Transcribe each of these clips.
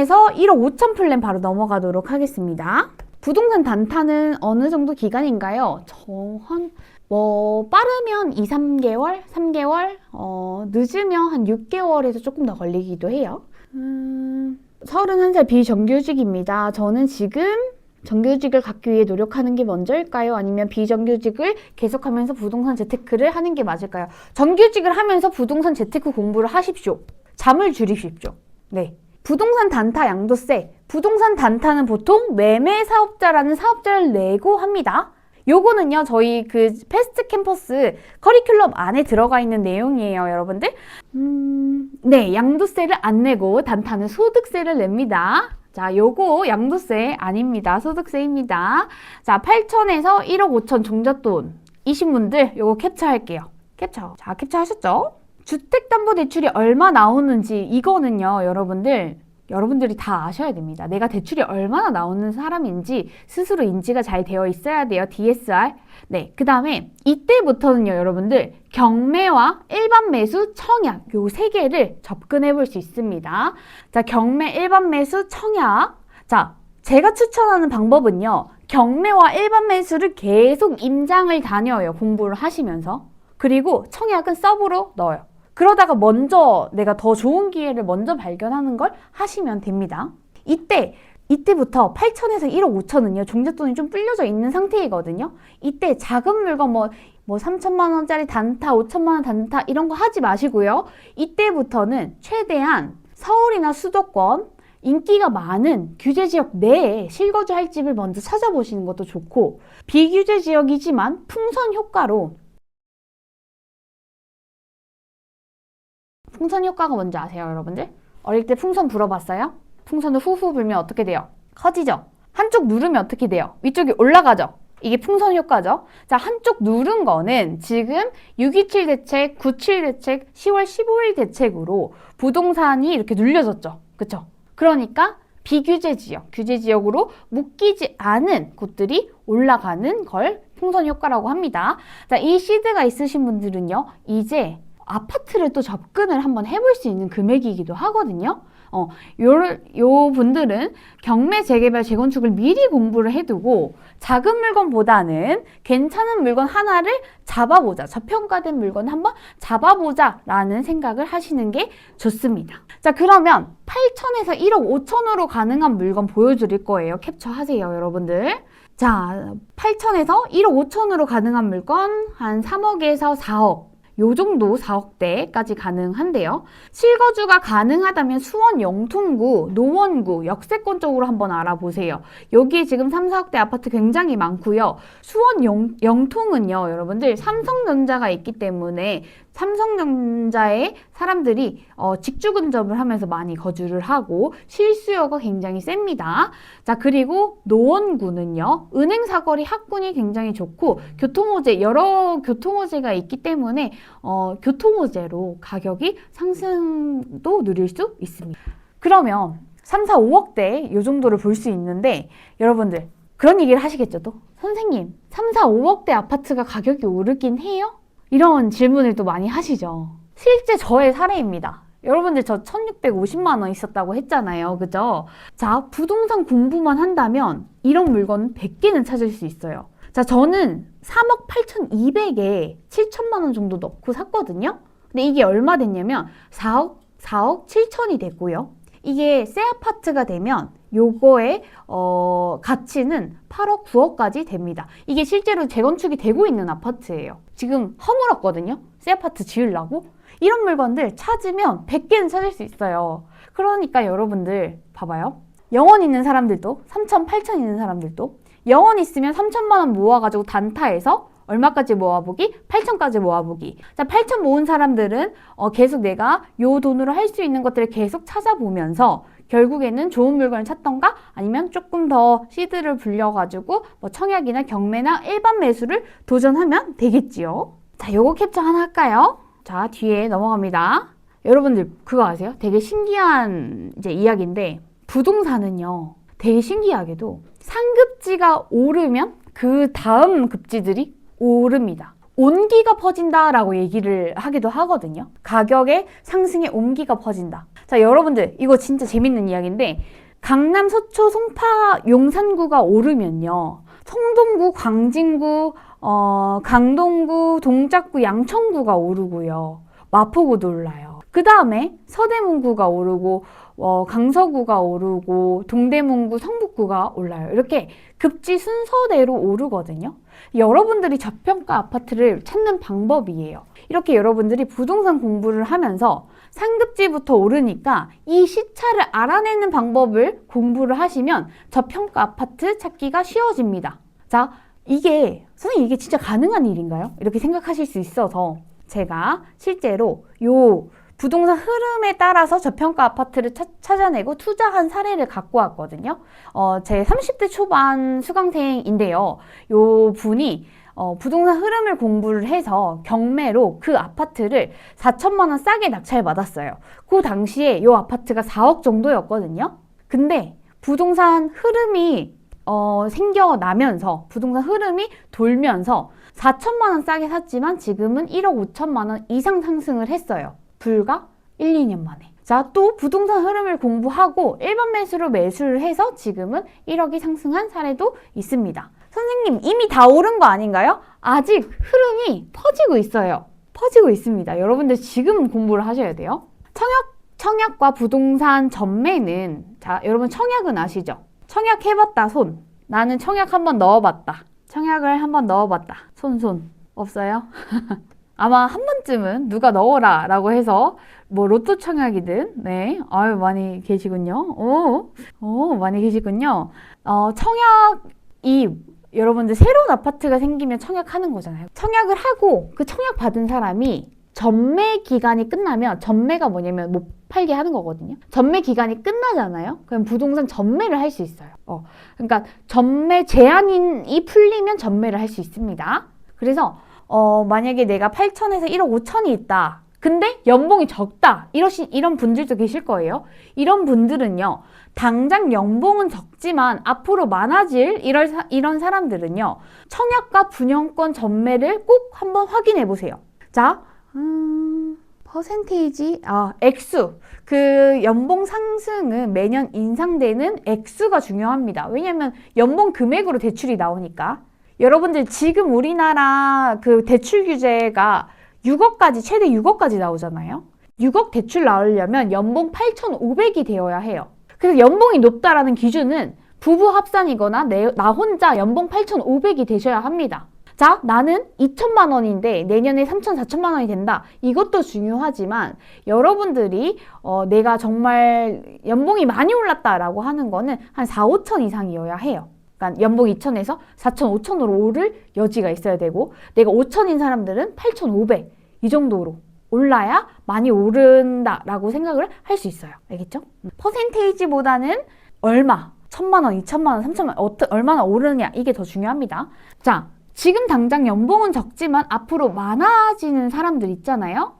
8천에서 1억 5천 플랜 바로 넘어가도록 하겠습니다. 부동산 단타는 어느 정도 기간인가요? 빠르면 2, 3개월, 3개월, 늦으면 한 6개월에서 조금 더 걸리기도 해요. 31살 비정규직입니다. 저는 지금 정규직을 갖기 위해 노력하는 게 먼저일까요? 아니면 비정규직을 계속하면서 부동산 재테크를 하는 게 맞을까요? 정규직을 하면서 부동산 재테크 공부를 하십시오. 잠을 줄이십시오. 네. 부동산 단타 양도세. 부동산 단타는 보통 매매 사업자라는 사업자를 내고 합니다. 요거는요, 저희 그 패스트 캠퍼스 커리큘럼 안에 들어가 있는 내용이에요, 여러분들. 네, 양도세를 안 내고 단타는 소득세를 냅니다. 자, 요거 양도세 아닙니다. 소득세입니다. 자, 8천에서 1억 5천 종잣돈이신 분들 요거 캡처할게요. 캡처. 자, 캡처하셨죠? 주택담보대출이 얼마 나오는지 이거는요, 여러분들이 다 아셔야 됩니다. 내가 대출이 얼마나 나오는 사람인지 스스로 인지가 잘 되어 있어야 돼요. DSR. 네, 그 다음에 이때부터는요, 여러분들 경매와 일반 매수, 청약 요 세 개를 접근해 볼 수 있습니다. 자, 경매, 일반 매수, 청약. 자, 제가 추천하는 방법은요, 경매와 일반 매수를 계속 임장을 다녀요. 공부를 하시면서. 그리고 청약은 서브로 넣어요. 그러다가 먼저 내가 더 좋은 기회를 먼저 발견하는 걸 하시면 됩니다. 이때부터 8천에서 1억 5천은요, 종잣돈이 좀 불려져 있는 상태이거든요. 이때 작은 물건 뭐 3천만 원짜리 단타, 5천만 원 단타 이런 거 하지 마시고요. 이때부터는 최대한 서울이나 수도권 인기가 많은 규제 지역 내에 실거주할 집을 먼저 찾아보시는 것도 좋고, 비규제 지역이지만 풍선 효과가 뭔지 아세요, 여러분들? 어릴 때 풍선 불어봤어요? 풍선을 후후 불면 어떻게 돼요? 커지죠? 한쪽 누르면 어떻게 돼요? 위쪽이 올라가죠? 이게 풍선 효과죠? 자, 한쪽 누른 거는 지금 6.27 대책, 9.7 대책, 10월 15일 대책으로 부동산이 이렇게 눌려졌죠? 그쵸? 그러니까 비규제 지역, 규제 지역으로 묶이지 않은 곳들이 올라가는 걸 풍선 효과라고 합니다. 자, 이 시드가 있으신 분들은요, 이제 아파트를 또 접근을 한번 해볼 수 있는 금액이기도 하거든요. 요 분들은 경매, 재개발, 재건축을 미리 공부를 해두고 작은 물건보다는 괜찮은 물건 하나를 잡아보자. 저평가된 물건 한번 잡아보자 라는 생각을 하시는 게 좋습니다. 자, 그러면 8천에서 1억 5천으로 가능한 물건 보여드릴 거예요. 캡처하세요, 여러분들. 자, 8천에서 1억 5천으로 가능한 물건 한 3억에서 4억. 요 정도 4억대까지 가능한데요. 실거주가 가능하다면 수원 영통구, 노원구, 역세권 쪽으로 한번 알아보세요. 여기에 지금 3, 4억대 아파트 굉장히 많고요. 수원 영통은요, 여러분들 삼성전자가 있기 때문에 삼성전자의 사람들이 직주 근접을 하면서 많이 거주를 하고 실수요가 굉장히 셉니다. 자, 그리고 노원구는요, 은행 사거리 학군이 굉장히 좋고 여러 교통호재가 있기 때문에 교통호재로 가격이 상승도 누릴 수 있습니다. 그러면 3, 4, 5억대 이 정도를 볼 수 있는데, 여러분들 그런 얘기를 하시겠죠. 또 선생님, 3, 4, 5억대 아파트가 가격이 오르긴 해요? 이런 질문을 또 많이 하시죠. 실제 저의 사례입니다. 여러분들 저 1650만 원 있었다고 했잖아요. 그죠? 자, 부동산 공부만 한다면 이런 물건 100개는 찾을 수 있어요. 자, 저는 3억 8,200에 7천만 원 정도 넣고 샀거든요. 근데 이게 얼마 됐냐면 4억 7천이 됐고요. 이게 새 아파트가 되면 요거의 가치는 8억 9억까지 됩니다. 이게 실제로 재건축이 되고 있는 아파트예요. 지금 허물었거든요. 새 아파트 지으려고. 이런 물건들 찾으면 100개는 찾을 수 있어요. 그러니까 여러분들 봐봐요. 영원 있는 사람들도 3천, 8천 있는 사람들도 영원 있으면 3천만 원 모아가지고 단타에서 얼마까지 모아보기? 8천까지 모아보기. 자, 8천 모은 사람들은 계속 내가 요 돈으로 할 수 있는 것들을 계속 찾아보면서 결국에는 좋은 물건을 찾던가 아니면 조금 더 시드를 불려가지고 뭐 청약이나 경매나 일반 매수를 도전하면 되겠지요. 자, 요거 캡처 하나 할까요? 자, 뒤에 넘어갑니다. 여러분들 그거 아세요? 되게 신기한 이제 이야기인데, 부동산은요, 되게 신기하게도 상급지가 오르면 그 다음 급지들이 오릅니다. 온기가 퍼진다라고 얘기를 하기도 하거든요. 가격의 상승에 온기가 퍼진다. 자, 여러분들 이거 진짜 재밌는 이야기인데 강남, 서초, 송파, 용산구가 오르면요. 성동구, 광진구, 강동구, 동작구, 양천구가 오르고요. 마포구도 올라요. 그 다음에 서대문구가 오르고 강서구가 오르고 동대문구, 성북구가 올라요. 이렇게 급지 순서대로 오르거든요. 여러분들이 저평가 아파트를 찾는 방법이에요. 이렇게 여러분들이 부동산 공부를 하면서 상급지부터 오르니까 이 시차를 알아내는 방법을 공부를 하시면 저평가 아파트 찾기가 쉬워집니다. 자, 선생님 이게 진짜 가능한 일인가요? 이렇게 생각하실 수 있어서 제가 실제로 요 부동산 흐름에 따라서 저평가 아파트를 찾아내고 투자한 사례를 갖고 왔거든요. 제 30대 초반 수강생인데요. 요 분이 부동산 흐름을 공부를 해서 경매로 그 아파트를 4천만 원 싸게 낙찰받았어요. 그 당시에 요 아파트가 4억 정도였거든요. 근데 부동산 흐름이 생겨나면서 부동산 흐름이 돌면서 4천만 원 싸게 샀지만 지금은 1억 5천만 원 이상 상승을 했어요. 불과 1, 2년 만에. 자, 또 부동산 흐름을 공부하고 일반 매수로 매수를 해서 지금은 1억이 상승한 사례도 있습니다. 선생님, 이미 다 오른 거 아닌가요? 아직 흐름이 퍼지고 있어요. 퍼지고 있습니다. 여러분들 지금 공부를 하셔야 돼요. 청약과 부동산 전매는, 자, 여러분 청약은 아시죠? 청약 해봤다, 손. 나는 청약 한번 넣어봤다. 청약을 한번 넣어봤다. 손. 없어요? 아마 한 번쯤은 누가 넣어라 라고 해서 뭐 로또 청약이든 네, 아유 많이 계시군요. 많이 계시군요. 청약이 여러분들 새로운 아파트가 생기면 청약하는 거잖아요. 청약을 하고 그 청약 받은 사람이 전매 기간이 끝나면, 전매가 뭐냐면 못 팔게 하는 거거든요. 전매 기간이 끝나잖아요. 그럼 부동산 전매를 할 수 있어요. 그러니까 전매 제한이 풀리면 전매를 할 수 있습니다. 그래서 만약에 내가 8천에서 1억 5천이 있다. 근데 연봉이 적다. 이런 분들도 계실 거예요. 이런 분들은요. 당장 연봉은 적지만 앞으로 많아질 이런 사람들은요. 청약과 분양권 전매를 꼭 한번 확인해 보세요. 자, 퍼센테이지, 액수. 그 연봉 상승은 매년 인상되는 액수가 중요합니다. 왜냐면 연봉 금액으로 대출이 나오니까. 여러분들 지금 우리나라 그 대출 규제가 6억까지, 최대 6억까지 나오잖아요. 6억 대출 나오려면 연봉 8,500이 되어야 해요. 그래서 연봉이 높다라는 기준은 부부 합산이거나 나 혼자 연봉 8,500이 되셔야 합니다. 자, 나는 2천만 원인데 내년에 3천, 4천만 원이 된다. 이것도 중요하지만 여러분들이 내가 정말 연봉이 많이 올랐다라고 하는 거는 한 4, 5천 이상이어야 해요. 그러니까 연봉 2천에서 4천, 5천으로 오를 여지가 있어야 되고 내가 5천인 사람들은 8,500 이 정도로 올라야 많이 오른다라고 생각을 할 수 있어요. 알겠죠? 퍼센테이지보다는 얼마, 1,000만 원, 2천만 원, 3천만 원 얼마나 오르느냐 이게 더 중요합니다. 자, 지금 당장 연봉은 적지만 앞으로 많아지는 사람들 있잖아요.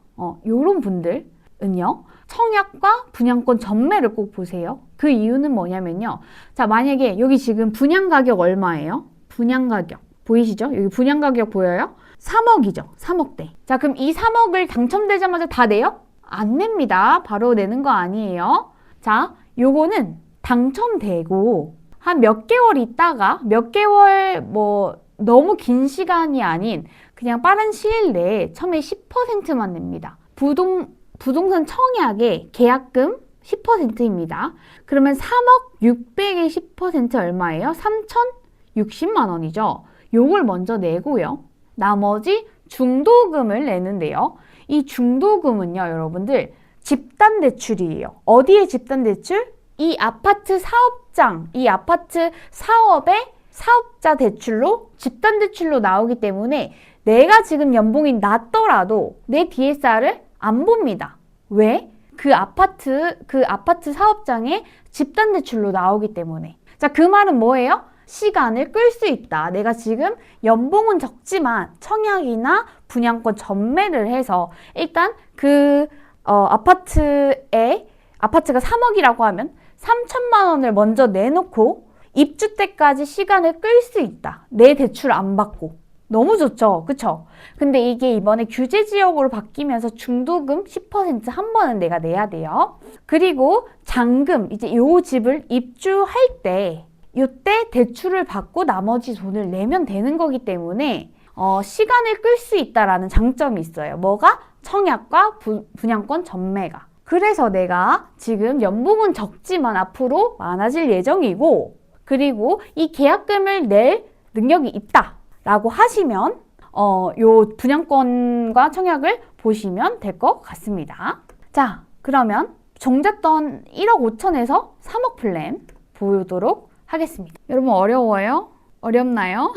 요런 분들은요. 청약과 분양권 전매를 꼭 보세요. 그 이유는 뭐냐면요. 자, 만약에 여기 지금 분양 가격 얼마예요? 분양 가격 보이시죠? 여기 분양 가격 보여요? 3억이죠. 3억대. 자, 그럼 이 3억을 당첨되자마자 다 내요? 안 냅니다. 바로 내는 거 아니에요. 자, 요거는 당첨되고 한 몇 개월 있다가 몇 개월 너무 긴 시간이 아닌 그냥 빠른 시일 내에 처음에 10%만 냅니다. 부동산 청약의 계약금 10%입니다. 그러면 3억 600의 10% 얼마예요? 3,060만 원이죠. 요걸 먼저 내고요. 나머지 중도금을 내는데요. 이 중도금은요, 여러분들 집단 대출이에요. 어디에 집단 대출? 이 아파트 사업장, 이 아파트 사업의 사업자 대출로, 집단 대출로 나오기 때문에 내가 지금 연봉이 낮더라도 내 DSR을 안 봅니다. 왜? 그 아파트 사업장의 집단 대출로 나오기 때문에. 자, 그 말은 뭐예요? 시간을 끌 수 있다. 내가 지금 연봉은 적지만 청약이나 분양권 전매를 해서 일단 그 아파트가 3억이라고 하면 3천만 원을 먼저 내놓고 입주 때까지 시간을 끌 수 있다. 내 대출 안 받고. 너무 좋죠. 그쵸? 근데 이게 이번에 규제 지역으로 바뀌면서 중도금 10%한 번은 내가 내야 돼요. 그리고 잔금, 이제 요 집을 입주할 때, 요때 대출을 받고 나머지 돈을 내면 되는 거기 때문에 시간을 끌 수 있다라는 장점이 있어요. 뭐가? 청약과 분양권 전매가. 그래서 내가 지금 연봉은 적지만 앞으로 많아질 예정이고, 그리고 이 계약금을 낼 능력이 있다 라고 하시면 요 분양권과 청약을 보시면 될 것 같습니다. 자, 그러면 종잣돈 1억 5천에서 3억 플랜 보도록 하겠습니다. 여러분 어려워요? 어렵나요?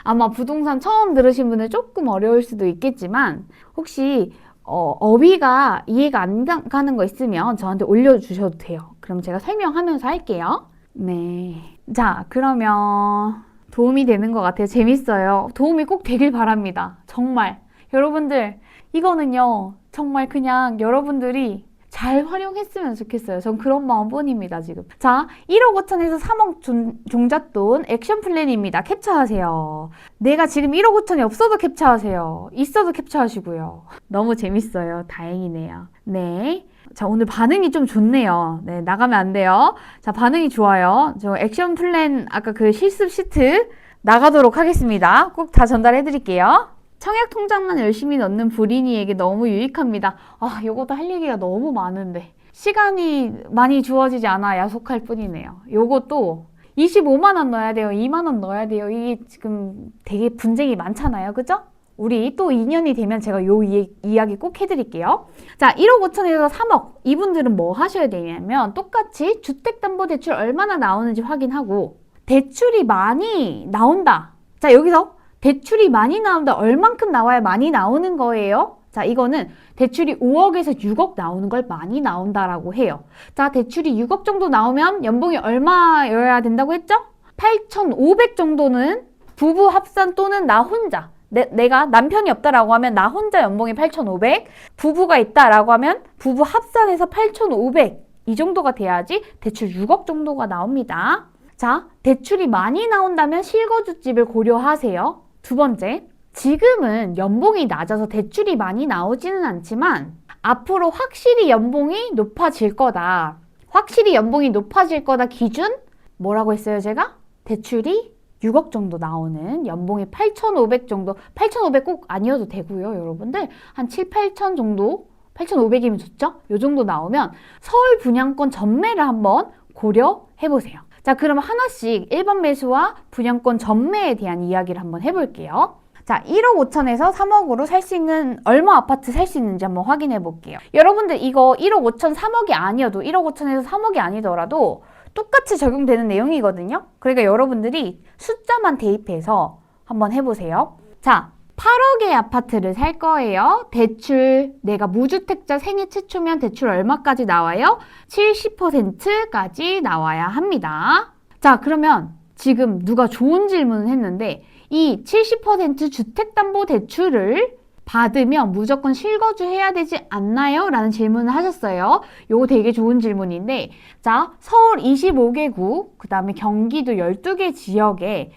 아마 부동산 처음 들으신 분은 조금 어려울 수도 있겠지만 혹시 어휘가 이해가 안 가는 거 있으면 저한테 올려주셔도 돼요. 그럼 제가 설명하면서 할게요. 네. 자, 그러면 도움이 되는 것 같아요. 재밌어요. 도움이 꼭 되길 바랍니다. 정말. 여러분들, 이거는요, 정말 그냥 여러분들이 잘 활용했으면 좋겠어요. 전 그런 마음뿐입니다, 지금. 자, 1억 5천에서 3억 종잣돈 액션 플랜입니다. 캡처하세요. 내가 지금 1억 5천이 없어도 캡처하세요. 있어도 캡처하시고요. 너무 재밌어요. 다행이네요. 네. 자, 오늘 반응이 좀 좋네요. 네, 나가면 안 돼요. 자, 반응이 좋아요. 저 액션 플랜, 아까 그 실습 시트 나가도록 하겠습니다. 꼭 다 전달해 드릴게요. 청약 통장만 열심히 넣는 불인이에게 너무 유익합니다. 아, 요것도 할 얘기가 너무 많은데. 시간이 많이 주어지지 않아 야속할 뿐이네요. 요것도 25만원 넣어야 돼요. 2만원 넣어야 돼요. 이게 지금 되게 분쟁이 많잖아요. 그죠? 우리 또 2년이 되면 제가 요 이야기 꼭 해드릴게요. 자, 1억 5천에서 3억. 이분들은 뭐 하셔야 되냐면 똑같이 주택담보대출 얼마나 나오는지 확인하고 대출이 많이 나온다. 자, 여기서 대출이 많이 나온다. 얼만큼 나와야 많이 나오는 거예요? 자, 이거는 대출이 5억에서 6억 나오는 걸 많이 나온다라고 해요. 자, 대출이 6억 정도 나오면 연봉이 얼마여야 된다고 했죠? 8,500 정도는 부부 합산 또는 나 혼자. 내가 남편이 없다라고 하면 나 혼자 연봉이 8,500, 부부가 있다라고 하면 부부 합산해서 8,500 이 정도가 돼야지 대출 6억 정도가 나옵니다. 자, 대출이 많이 나온다면 실거주집을 고려하세요. 두 번째, 지금은 연봉이 낮아서 대출이 많이 나오지는 않지만 앞으로 확실히 연봉이 높아질 거다. 확실히 연봉이 높아질 거다 기준 뭐라고 했어요 제가? 대출이 6억 정도 나오는 연봉이 8,500 정도, 8,500 꼭 아니어도 되고요, 여러분들. 한 7, 8천 정도, 8,500이면 좋죠? 요 정도 나오면 서울 분양권 전매를 한번 고려해보세요. 자, 그럼 하나씩 일반 매수와 분양권 전매에 대한 이야기를 한번 해볼게요. 자, 1억 5천에서 3억으로 살 수 있는, 얼마 아파트 살 수 있는지 한번 확인해 볼게요. 여러분들 이거 1억 5천 3억이 아니어도 1억 5천에서 3억이 아니더라도 똑같이 적용되는 내용이거든요. 그러니까 여러분들이 숫자만 대입해서 한번 해보세요. 자, 8억의 아파트를 살 거예요. 대출, 내가 무주택자 생애 최초면 대출 얼마까지 나와요? 70%까지 나와야 합니다. 자, 그러면 지금 누가 좋은 질문을 했는데 이 70% 주택담보대출을 받으면 무조건 실거주해야 되지 않나요? 라는 질문을 하셨어요. 요거 되게 좋은 질문인데, 자, 서울 25개구, 그 다음에 경기도 12개 지역에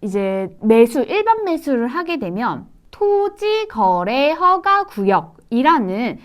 이제 일반 매수를 하게 되면 토지 거래 허가 구역이라는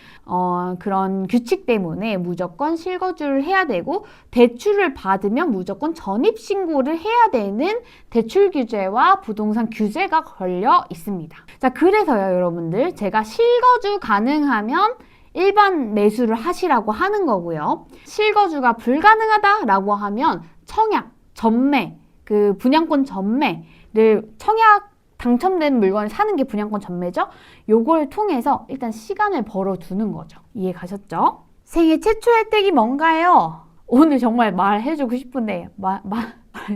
그런 규칙 때문에 무조건 실거주를 해야 되고 대출을 받으면 무조건 전입신고를 해야 되는 대출 규제와 부동산 규제가 걸려 있습니다. 자, 그래서요, 여러분들 제가 실거주 가능하면 일반 매수를 하시라고 하는 거고요. 실거주가 불가능하다라고 하면 청약, 전매, 그 분양권 전매를 청약 당첨된 물건을 사는 게 분양권 전매죠. 요걸 통해서 일단 시간을 벌어두는 거죠. 이해 가셨죠? 생애 최초 혜택이 뭔가요? 오늘 정말 말해주고 싶은데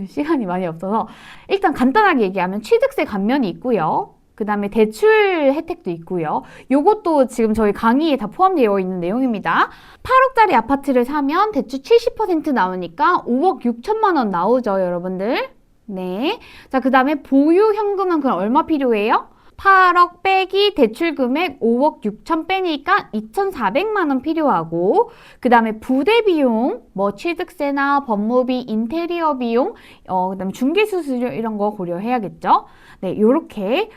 시간이 많이 없어서 일단 간단하게 얘기하면 취득세 감면이 있고요. 그 다음에 대출 혜택도 있고요. 요것도 지금 저희 강의에 다 포함되어 있는 내용입니다. 8억짜리 아파트를 사면 대출 70% 나오니까 5억 6천만 원 나오죠, 여러분들. 네. 자, 그 다음에 보유 현금은 그럼 얼마 필요해요? 8억 빼기 대출 금액 5억 6천 빼니까 2,400만 원 필요하고, 그 다음에 부대 비용, 뭐 취득세나 법무비, 인테리어 비용, 그 다음에 중개수수료 이런 거 고려해야겠죠. 네, 요렇게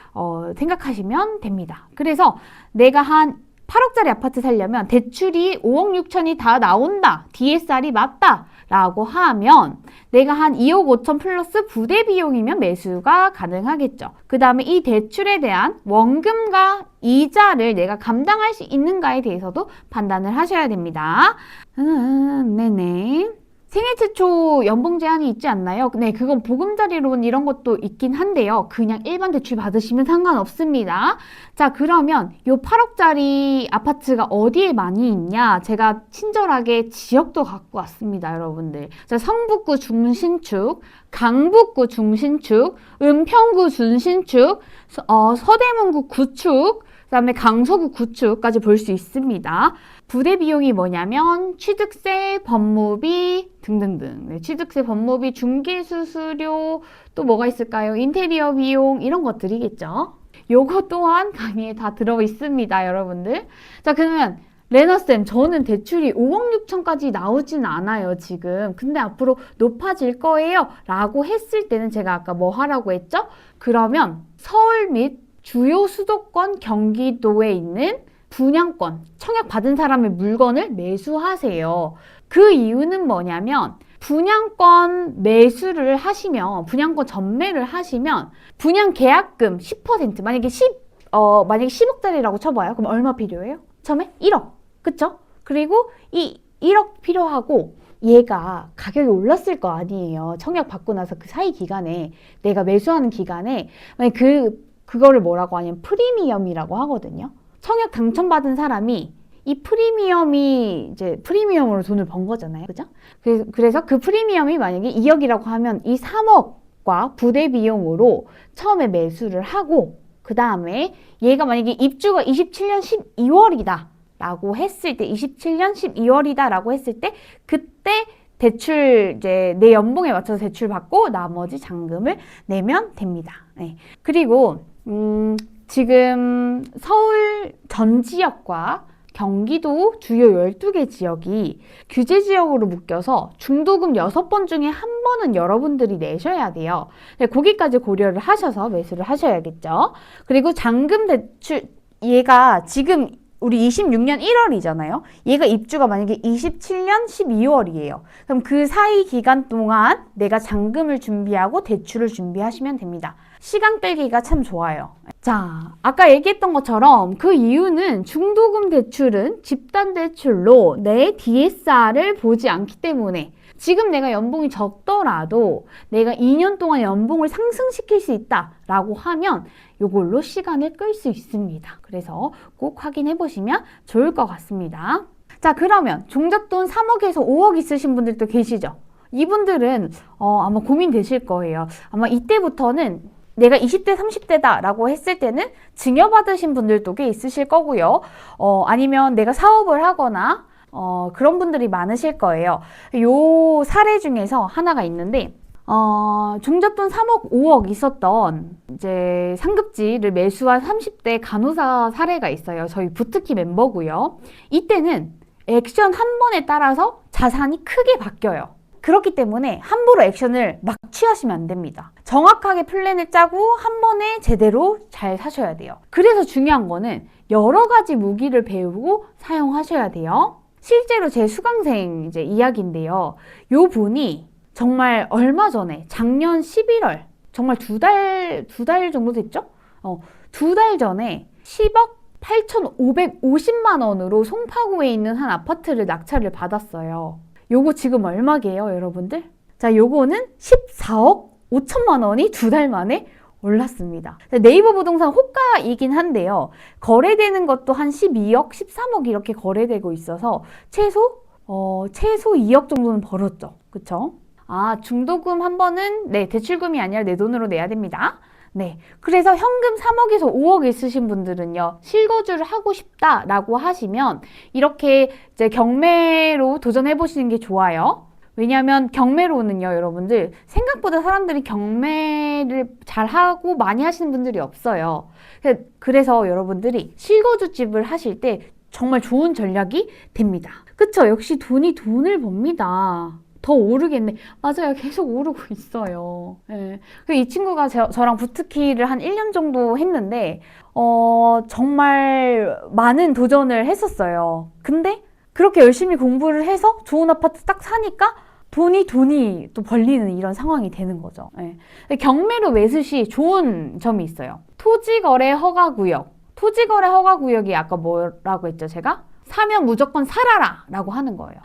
생각하시면 됩니다. 그래서 내가 한 8억짜리 아파트 살려면 대출이 5억 6천이 다 나온다, DSR이 맞다 라고 하면 내가 한 2억 5천 플러스 부대 비용이면 매수가 가능하겠죠. 그 다음에 이 대출에 대한 원금과 이자를 내가 감당할 수 있는가에 대해서도 판단을 하셔야 됩니다. 네네. 생애 최초 연봉 제한이 있지 않나요? 네, 그건 보금자리론 이런 것도 있긴 한데요. 그냥 일반 대출 받으시면 상관없습니다. 자, 그러면 요 8억짜리 아파트가 어디에 많이 있냐? 제가 친절하게 지역도 갖고 왔습니다, 여러분들. 자, 성북구 중신축, 강북구 중신축, 은평구 중신축, 서대문구 구축, 그 다음에 강서구 구축까지 볼 수 있습니다. 부대 비용이 뭐냐면 취득세, 법무비 등등등. 네, 취득세, 법무비, 중개수수료, 또 뭐가 있을까요? 인테리어 비용 이런 것들이겠죠. 요거 또한 강의에 다 들어 있습니다, 여러분들. 자, 그러면 레나쌤, 저는 대출이 5억 6천까지 나오진 않아요, 지금. 근데 앞으로 높아질 거예요 라고 했을 때는 제가 아까 뭐 하라고 했죠? 그러면 서울 및 주요 수도권 경기도에 있는 분양권, 청약받은 사람의 물건을 매수하세요. 그 이유는 뭐냐면 분양권 매수를 하시면, 분양권 전매를 하시면 분양 계약금 10%, 만약에 10억짜리라고 쳐봐요. 그럼 얼마 필요해요? 처음에 1억. 그쵸? 그리고 이 1억 필요하고 얘가 가격이 올랐을 거 아니에요. 청약 받고 나서 그 사이 기간에, 내가 매수하는 기간에 만약 그거를 뭐라고 하냐면 프리미엄이라고 하거든요. 청약 당첨받은 사람이 이 프리미엄이 이제 프리미엄으로 돈을 번 거잖아요. 그죠? 그래서 그 프리미엄이 만약에 2억이라고 하면 이 3억과 부대 비용으로 처음에 매수를 하고, 그 다음에 얘가 만약에 입주가 27년 12월이다 라고 했을 때, 27년 12월이다 라고 했을 때, 그때 대출, 이제 내 연봉에 맞춰서 대출 받고 나머지 잔금을 내면 됩니다. 네. 그리고 지금 서울 전 지역과 경기도 주요 12개 지역이 규제 지역으로 묶여서 중도금 6번 중에 한 번은 여러분들이 내셔야 돼요. 거기까지 고려를 하셔서 매수를 하셔야겠죠. 그리고 잔금 대출, 얘가 지금 우리 26년 1월이잖아요. 얘가 입주가 만약에 27년 12월이에요. 그럼 그 사이 기간 동안 내가 잔금을 준비하고 대출을 준비하시면 됩니다. 시간 끌기가 참 좋아요. 자, 아까 얘기했던 것처럼 그 이유는 중도금 대출은 집단 대출로 내 DSR을 보지 않기 때문에 지금 내가 연봉이 적더라도 내가 2년 동안 연봉을 상승시킬 수 있다라고 하면 이걸로 시간을 끌 수 있습니다. 그래서 꼭 확인해 보시면 좋을 것 같습니다. 자, 그러면 종잣돈 3억에서 5억 있으신 분들도 계시죠? 이분들은 아마 고민되실 거예요. 아마 이때부터는 내가 20대, 30대다 라고 했을 때는 증여받으신 분들도 꽤 있으실 거고요. 아니면 내가 사업을 하거나 그런 분들이 많으실 거예요. 요 사례 중에서 하나가 있는데, 종잣돈 3억, 5억 있었던 이제 상급지를 매수한 30대 간호사 사례가 있어요. 저희 부특기 멤버고요. 이때는 액션 한 번에 따라서 자산이 크게 바뀌어요. 그렇기 때문에 함부로 액션을 막 취하시면 안 됩니다. 정확하게 플랜을 짜고 한 번에 제대로 잘 사셔야 돼요. 그래서 중요한 거는 여러 가지 무기를 배우고 사용하셔야 돼요. 실제로 제 수강생 이제 이야기인데요. 요 분이 정말 얼마 전에 작년 11월, 정말 두 달 정도 됐죠? 2달 전에 10억 8,550만 원으로 송파구에 있는 한 아파트를 낙찰을 받았어요. 요거 지금 얼마게요, 여러분들? 자, 요거는 14억 5천만 원이 2달 만에 올랐습니다. 네이버 부동산 호가이긴 한데요. 거래되는 것도 한 12억, 13억 이렇게 거래되고 있어서 최소 2억 정도는 벌었죠. 그쵸? 중도금 한 번은 대출금이 아니라 내 돈으로 내야 됩니다. 네. 그래서 현금 3억에서 5억 있으신 분들은요, 실거주를 하고 싶다라고 하시면 이렇게 이제 경매로 도전해 보시는 게 좋아요. 왜냐하면 경매로는요, 여러분들 생각보다 사람들이 경매를 잘하고 많이 하시는 분들이 없어요. 그래서 여러분들이 실거주집을 하실 때 정말 좋은 전략이 됩니다. 그쵸? 역시 돈이 돈을 법니다. 더 오르겠네. 맞아요. 계속 오르고 있어요. 예. 이 친구가 저랑 부트키를 한 1년 정도 했는데, 정말 많은 도전을 했었어요. 근데 그렇게 열심히 공부를 해서 좋은 아파트 딱 사니까 돈이 또 벌리는 이런 상황이 되는 거죠. 예. 경매로 매수 시 좋은 점이 있어요. 토지거래 허가구역. 토지거래 허가구역이 아까 뭐라고 했죠, 제가? 사면 무조건 살아라 라고 하는 거예요.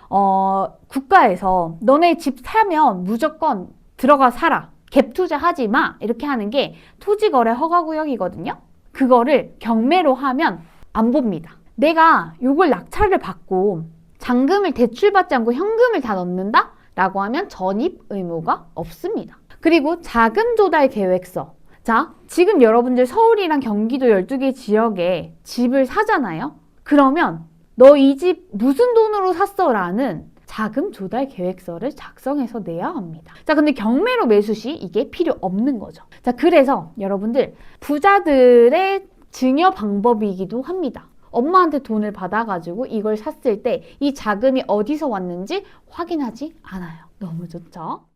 국가에서 너네 집 사면 무조건 들어가 살아. 갭 투자하지 마. 이렇게 하는 게 토지거래 허가구역이거든요. 그거를 경매로 하면 안 봅니다. 내가 요걸 낙찰을 받고 잔금을 대출받지 않고 현금을 다 넣는다? 라고 하면 전입 의무가 없습니다. 그리고 자금 조달 계획서. 자, 지금 여러분들 서울이랑 경기도 12개 지역에 집을 사잖아요. 그러면 너 이 집 무슨 돈으로 샀어? 라는 자금 조달 계획서를 작성해서 내야 합니다. 자, 근데 경매로 매수 시 이게 필요 없는 거죠. 자, 그래서 여러분들 부자들의 증여 방법이기도 합니다. 엄마한테 돈을 받아가지고 이걸 샀을 때 이 자금이 어디서 왔는지 확인하지 않아요. 너무 좋죠?